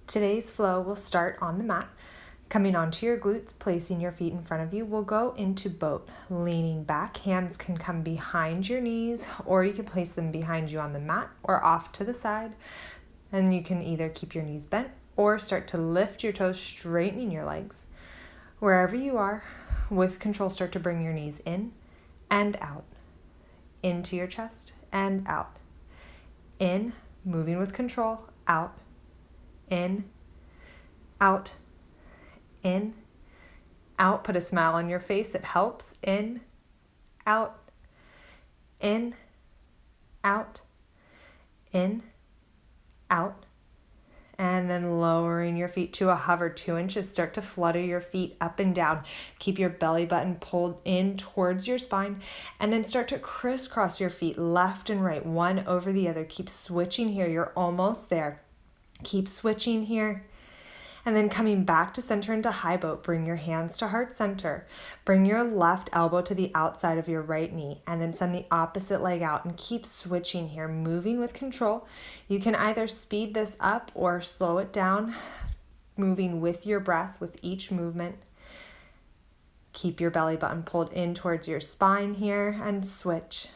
Today's flow will start on the mat, coming onto your glutes, placing your feet in front of you. We'll go into boat, leaning back. Hands can come behind your knees, or you can place them behind you on the mat or off to the side. And you can either keep your knees bent or start to lift your toes, straightening your legs. Wherever you are, with control, start to bring your knees in and out, into your chest and out. In, moving with control, out, in, out, in, out. Put a smile on your face, it helps. In, out, in, out, in, out. And then lowering your feet to a hover 2 inches. Start to flutter your feet up and down. Keep your belly button pulled in towards your spine. And then start to crisscross your feet left and right, one over the other. Keep switching here. You're almost there. Keep switching here. And then coming back to center into high boat, bring your hands to heart center. Bring your left elbow to the outside of your right knee, and then send the opposite leg out and keep switching here, moving with control. You can either speed this up or slow it down, moving with your breath with each movement. Keep your belly button pulled in towards your spine here and switch,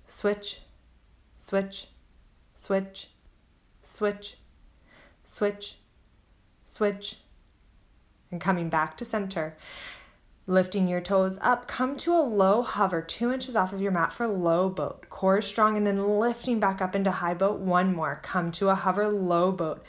switch, switch, switch, switch, switch, switch, and coming back to center. Lifting your toes up, come to a low hover 2 inches off of your mat for low boat. Core strong, and then lifting back up into high boat. One more. Come to a hover low boat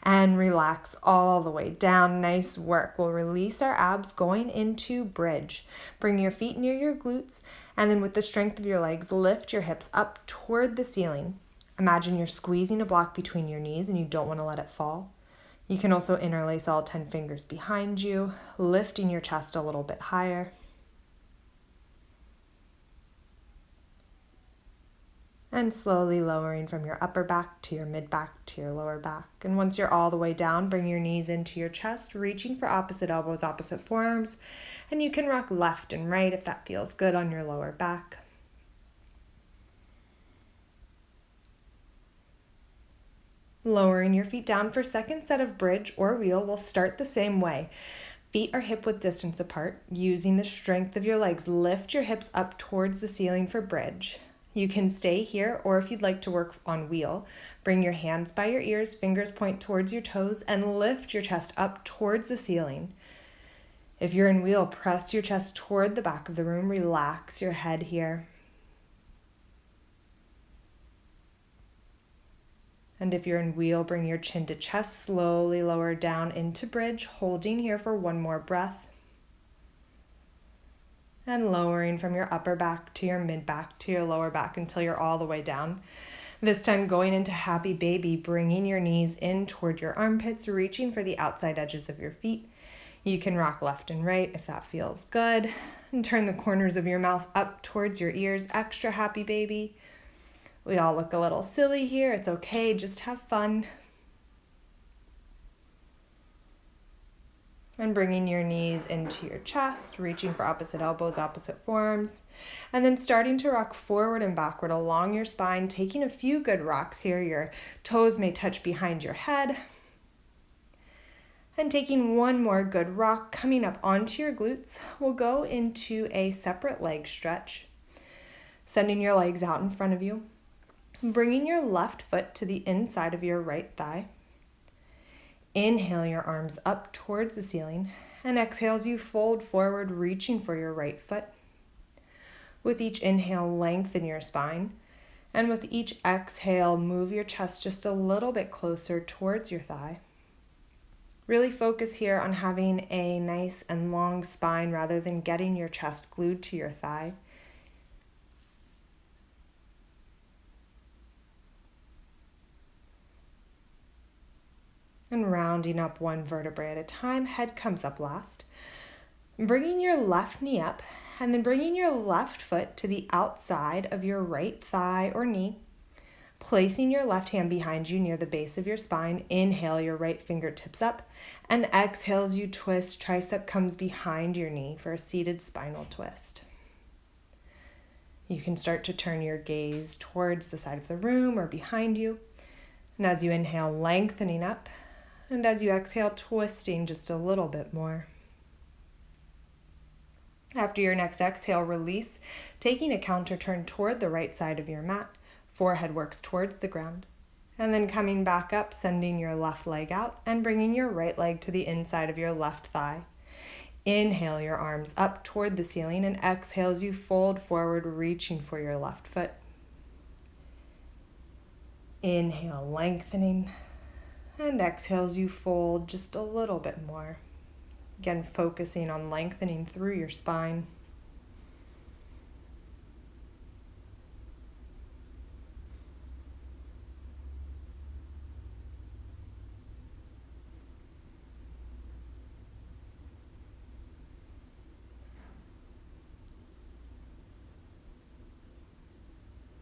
and relax all the way down. Nice work. We'll release our abs going into bridge. Bring your feet near your glutes, and then with the strength of your legs, lift your hips up toward the ceiling. Imagine you're squeezing a block between your knees and you don't want to let it fall. You can also interlace all 10 fingers behind you, lifting your chest a little bit higher. And slowly lowering from your upper back to your mid back to your lower back. And once you're all the way down, bring your knees into your chest, reaching for opposite elbows, opposite forearms. And you can rock left and right if that feels good on your lower back. Lowering your feet down for second set of bridge or wheel. We'll start the same way. Feet are hip width distance apart. Using the strength of your legs, lift your hips up towards the ceiling for bridge. You can stay here, or if you'd like to work on wheel, bring your hands by your ears, fingers point towards your toes, and lift your chest up towards the ceiling. If you're in wheel, press your chest toward the back of the room. Relax your head here. And if you're in wheel, bring your chin to chest, slowly lower down into bridge, holding here for one more breath. And lowering from your upper back to your mid back to your lower back until you're all the way down. This time going into happy baby, bringing your knees in toward your armpits, reaching for the outside edges of your feet. You can rock left and right if that feels good. And turn the corners of your mouth up towards your ears, extra happy baby. We all look a little silly here. It's okay. Just have fun. And bringing your knees into your chest, reaching for opposite elbows, opposite forearms. And then starting to rock forward and backward along your spine, taking a few good rocks here. Your toes may touch behind your head. And taking one more good rock, coming up onto your glutes, we'll go into a separate leg stretch. Sending your legs out in front of you. Bringing your left foot to the inside of your right thigh. Inhale your arms up towards the ceiling, and exhale as you fold forward, reaching for your right foot. With each inhale, lengthen your spine, and with each exhale, move your chest just a little bit closer towards your thigh. Really focus here on having a nice and long spine rather than getting your chest glued to your thigh. And rounding up one vertebrae at a time, head comes up last. Bringing your left knee up, and then bringing your left foot to the outside of your right thigh or knee. Placing your left hand behind you near the base of your spine. Inhale your right fingertips up, and exhale as you twist. Tricep comes behind your knee for a seated spinal twist. You can start to turn your gaze towards the side of the room or behind you. And as you inhale, lengthening up. And as you exhale, twisting just a little bit more. After your next exhale, release, taking a counter turn toward the right side of your mat. Forehead works towards the ground. And then coming back up, sending your left leg out and bringing your right leg to the inside of your left thigh. Inhale your arms up toward the ceiling, and exhale as you fold forward, reaching for your left foot. Inhale, lengthening, and exhale as you fold just a little bit more. Again, focusing on lengthening through your spine.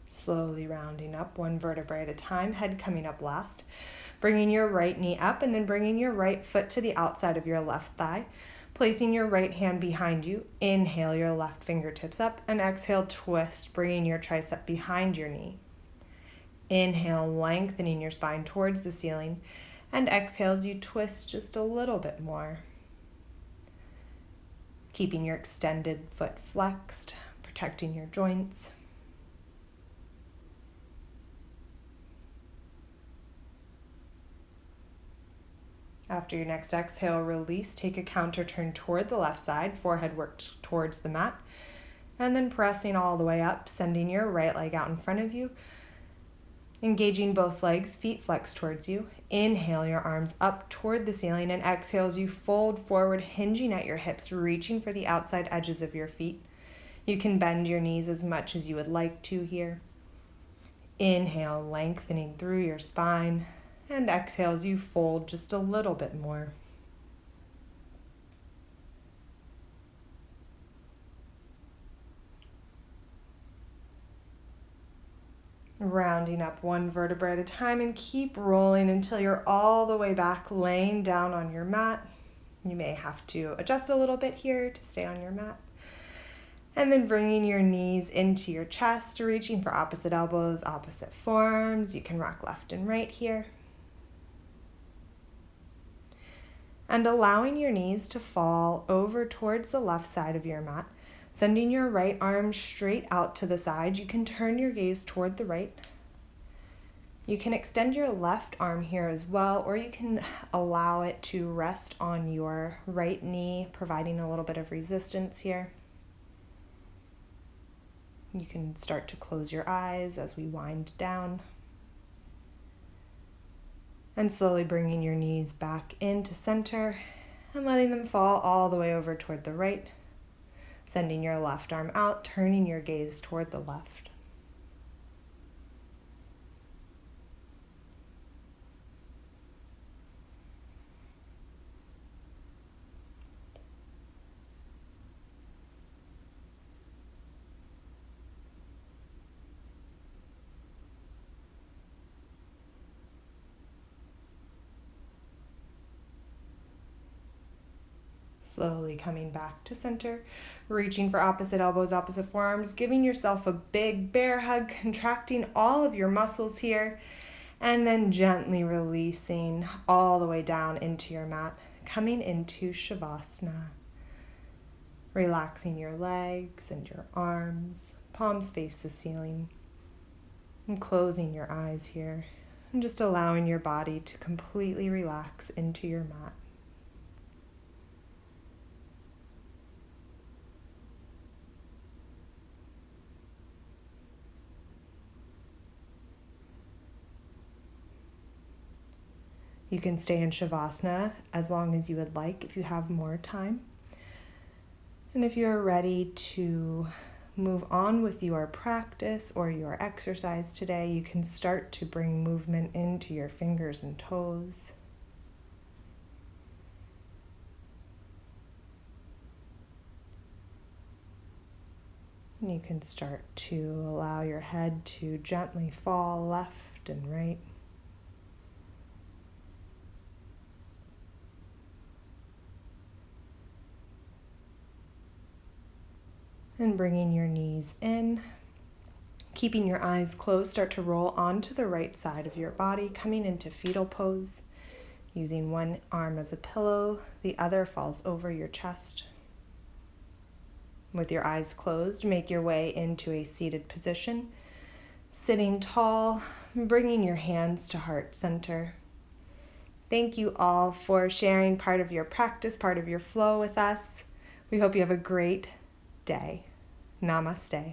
Slowly rounding up one vertebrae at a time, head coming up last. Bringing your right knee up and then bringing your right foot to the outside of your left thigh. Placing your right hand behind you. Inhale your left fingertips up and exhale, twist, bringing your tricep behind your knee. Inhale, lengthening your spine towards the ceiling, and exhale as you twist just a little bit more. Keeping your extended foot flexed, protecting your joints. After your next exhale, release, take a counter turn toward the left side, forehead worked towards the mat, and then pressing all the way up, sending your right leg out in front of you, engaging both legs, feet flexed towards you. Inhale your arms up toward the ceiling, and exhale as you fold forward, hinging at your hips, reaching for the outside edges of your feet. You can bend your knees as much as you would like to here. Inhale, lengthening through your spine. And exhale as you fold just a little bit more. Rounding up one vertebrae at a time and keep rolling until you're all the way back, laying down on your mat. You may have to adjust a little bit here to stay on your mat. And then bringing your knees into your chest, reaching for opposite elbows, opposite forearms. You can rock left and right here. And allowing your knees to fall over towards the left side of your mat, sending your right arm straight out to the side. You can turn your gaze toward the right. You can extend your left arm here as well, or you can allow it to rest on your right knee, providing a little bit of resistance here. You can start to close your eyes as we wind down. And slowly bringing your knees back into center and letting them fall all the way over toward the right. Sending your left arm out, turning your gaze toward the left. Slowly coming back to center, reaching for opposite elbows, opposite forearms, giving yourself a big bear hug, contracting all of your muscles here, and then gently releasing all the way down into your mat, coming into Shavasana. Relaxing your legs and your arms, palms face the ceiling, and closing your eyes here, and just allowing your body to completely relax into your mat. You can stay in Shavasana as long as you would like if you have more time. And if you're ready to move on with your practice or your exercise today, you can start to bring movement into your fingers and toes. And you can start to allow your head to gently fall left and right. And bringing your knees in, keeping your eyes closed, start to roll onto the right side of your body, coming into fetal pose. Using one arm as a pillow, the other falls over your chest. With your eyes closed, make your way into a seated position, sitting tall, bringing your hands to heart center. Thank you all for sharing part of your practice, part of your flow with us. We hope you have a great day. Namaste.